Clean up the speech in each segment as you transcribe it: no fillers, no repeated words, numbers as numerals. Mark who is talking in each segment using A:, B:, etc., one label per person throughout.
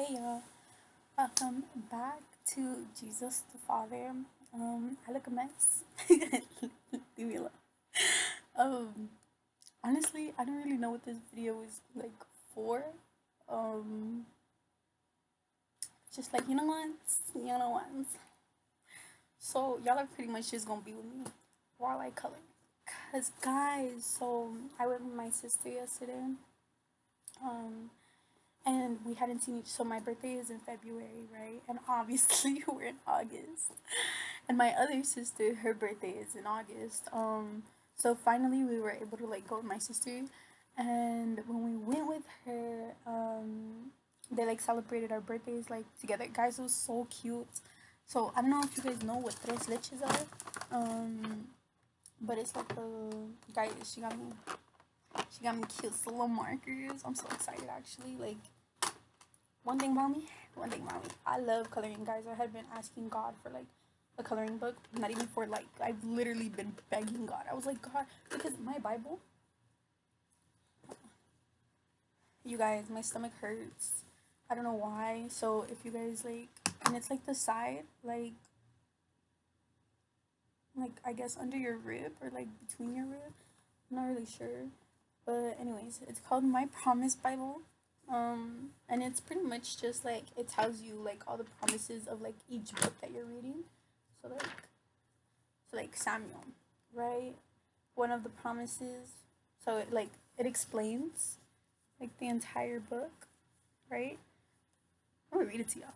A: Hey y'all, welcome back to Jesus the Father. I look a mess. Leave me alone. Um, Honestly, I don't really know what this video is like for. Um, just like you know what. So y'all are pretty much just gonna be with me while I color. Cause guys, so I went with my sister yesterday. Um, and we hadn't seen each. So my birthday is in February, right? And obviously we're in August. And my other sister, her birthday is in August. So finally we were able to like go with my sister, and when we went with her, they like celebrated our birthdays like together. Guys, it was so cute. So I don't know if you guys know what tres leches are. But it's like a guys. She got me cute little markers. I'm so excited actually. Like one thing about me, I love coloring, guys. I had been asking God for like a coloring book, not even for like, I've literally been begging God. I was like, God, because my Bible, you guys, my stomach hurts. I don't know why. So if you guys like, and it's like the side, like I guess under your rib or like between your rib. I'm not really sure. But anyways, it's called My Promise Bible. And it's pretty much just like it tells you like all the promises of like each book that you're reading. So like Samuel, right? One of the promises. So it explains like the entire book, right? I'm gonna read it to y'all.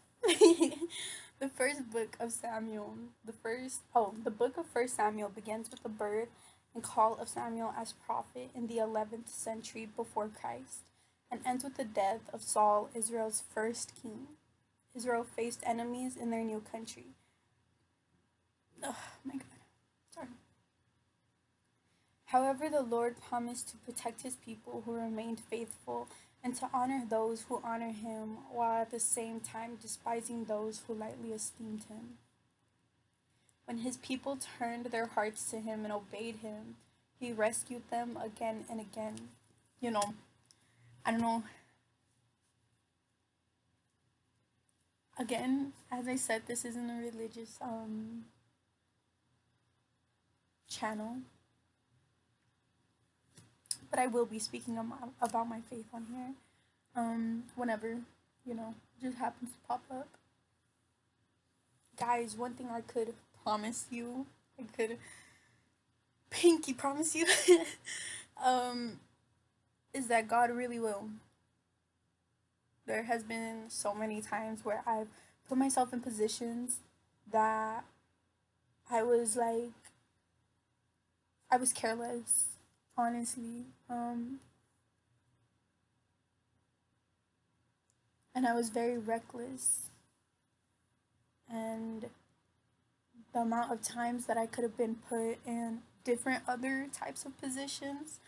A: The first book of Samuel, the book of First Samuel begins with the birth and call of Samuel as prophet in the 11th century before Christ, and ends with the death of Saul, Israel's first king. Israel faced enemies in their new country. Oh my God, sorry. However, the Lord promised to protect his people who remained faithful and to honor those who honor him, while at the same time despising those who lightly esteemed him. When his people turned their hearts to him and obeyed him, he rescued them again and again. You know, I don't know. Again, as I said, this isn't a religious channel, but I will be speaking about my faith on here. Whenever, just happens to pop up. Guys, one thing I could promise you, I could pinky promise you, um, is that God really will. There has been so many times where I've put myself in positions that I was like, I was careless, honestly. And I was very reckless. And the amount of times that I could have been put in different other types of positions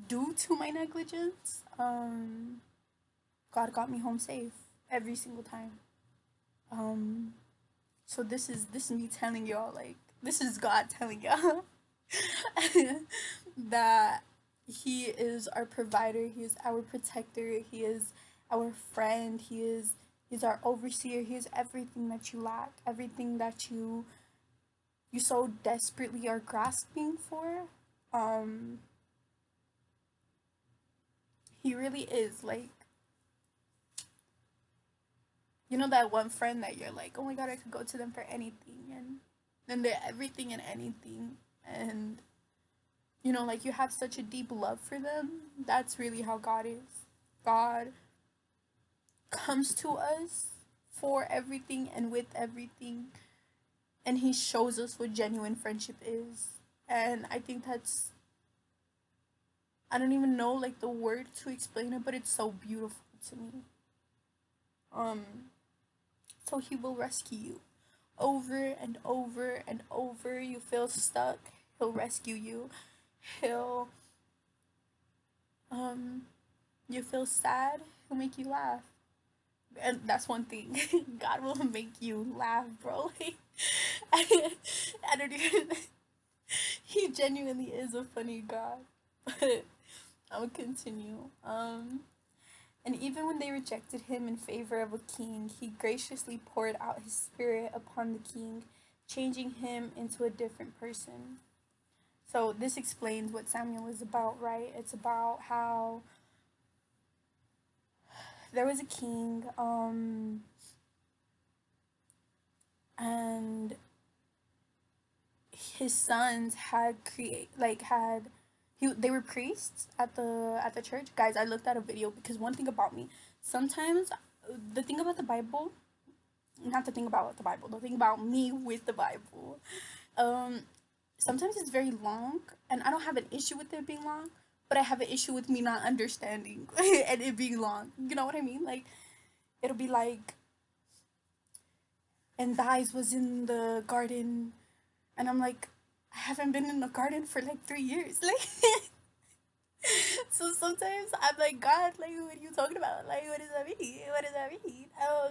A: due to my negligence, God got me home safe every single time. Um, so this is me telling y'all, like, this is God telling y'all that he is our provider, he is our protector, he is our friend, he's our overseer, he is everything that you lack, everything that you so desperately are grasping for. Um he really is like, that one friend that you're like, oh my God, I could go to them for anything, and then they're everything and anything, and like you have such a deep love for them. That's really how God is. God comes to us for everything and with everything, and he shows us what genuine friendship is. And I think that's, I don't even know like the word to explain it, but it's so beautiful to me. Um so he will rescue you over and over and over. You feel stuck, he'll rescue you. He'll um you feel sad, he'll make you laugh. And that's one thing. God will make you laugh, bro. Like, I don't even. He genuinely is a funny God. But I'll continue. And even when they rejected him in favor of a king, he graciously poured out his spirit upon the king, changing him into a different person. So this explains what Samuel is about, right? It's about how there was a king, and his sons had create like had they were priests at the church. Guys, I looked at a video because one thing about me, sometimes the thing about the Bible, not the thing about the Bible, the thing about me with the Bible, um, sometimes it's very long, and I don't have an issue with it being long, but I have an issue with me not understanding and it being long. You know what I mean? Like it'll be like, and Dies was in the garden, and I'm like, I haven't been in the garden for like 3 years. Like, so sometimes I'm like, God, like, what are you talking about? Like, what does that mean? What does that mean?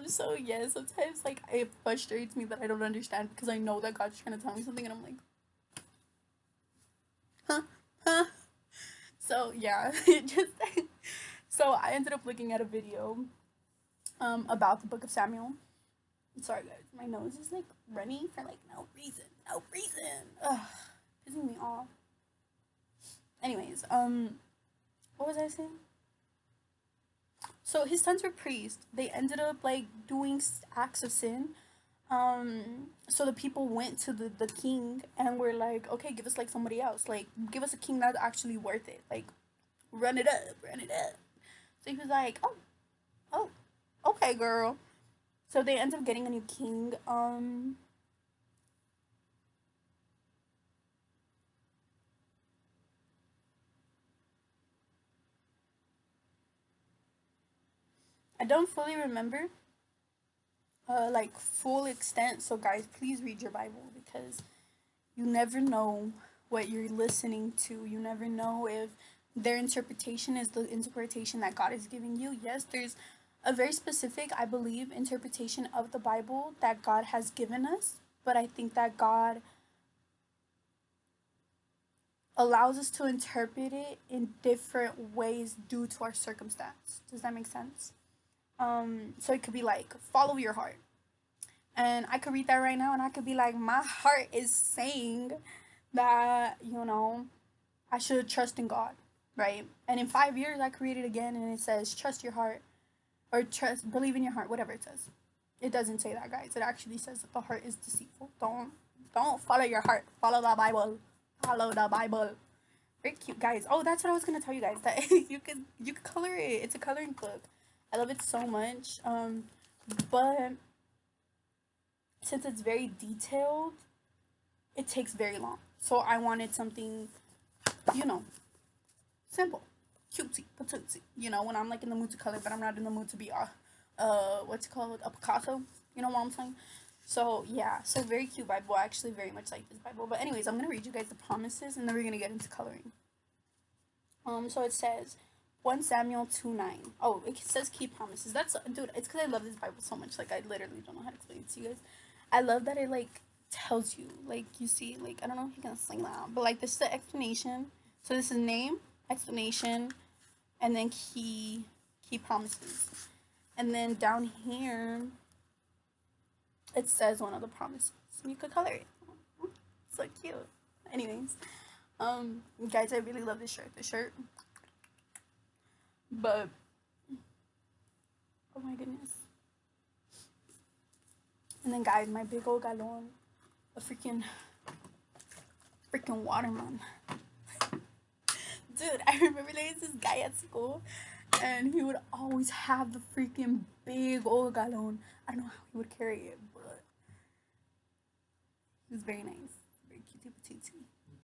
A: So yeah, sometimes like it frustrates me that I don't understand because I know that God's trying to tell me something, and I'm like, huh, huh. So yeah, it just so I ended up looking at a video about the Book of Samuel. Sorry guys, my nose is like running for like no reason, no reason. Ugh, pissing me off. Anyways, what was I saying? So his sons were priests. They ended up like doing acts of sin. So the people went to the king and were like, okay, give us like somebody else. Like, give us a king that's actually worth it. Like, run it up, run it up. So he was like, oh, oh, okay, girl. So they ended up getting a new king. I don't fully remember like full extent. So guys, please read your Bible because you never know what you're listening to. You never know if their interpretation is the interpretation that God is giving you. Yes, there's a very specific, I believe, interpretation of the Bible that God has given us, but I think that God allows us to interpret it in different ways due to our circumstance. Does that make sense? So it could be like follow your heart. And I could read that right now and I could be like, my heart is saying that, I should trust in God, right? And in 5 years, I could read it again and it says, trust your heart or trust, believe in your heart, whatever it says. It doesn't say that, guys. It actually says that the heart is deceitful. Don't follow your heart. Follow the Bible. Follow the Bible. Very cute, guys. Oh, that's what I was gonna tell you guys. That you could color it. It's a coloring book. I love it so much. But since it's very detailed, it takes very long. So I wanted something, you know, simple, cutesy, patootsy. When I'm like in the mood to color, but I'm not in the mood to be what's it called, a Picasso. You know what I'm saying? So yeah, so very cute Bible. I actually very much like this Bible. But anyways, I'm gonna read you guys the promises, and then we're gonna get into coloring. So it says 1 Samuel 2:9. Oh, it says key promises. That's, dude, it's because I love this Bible so much. Like, I literally don't know how to explain it to you guys. I love that it, like, tells you. Like, you see, like, I don't know if you can sing that out, but, like, this is the explanation. So this is name, explanation, and then key promises. And then down here, it says one of the promises. You could color it. So cute. Anyways, guys, I really love this shirt. But oh my goodness. And then guys, my big old gallon of freaking watermelon. Dude, I remember there was this guy at school and he would always have the freaking big old gallon. I don't know how he would carry it, but he was very nice. Very cutesy patootsy.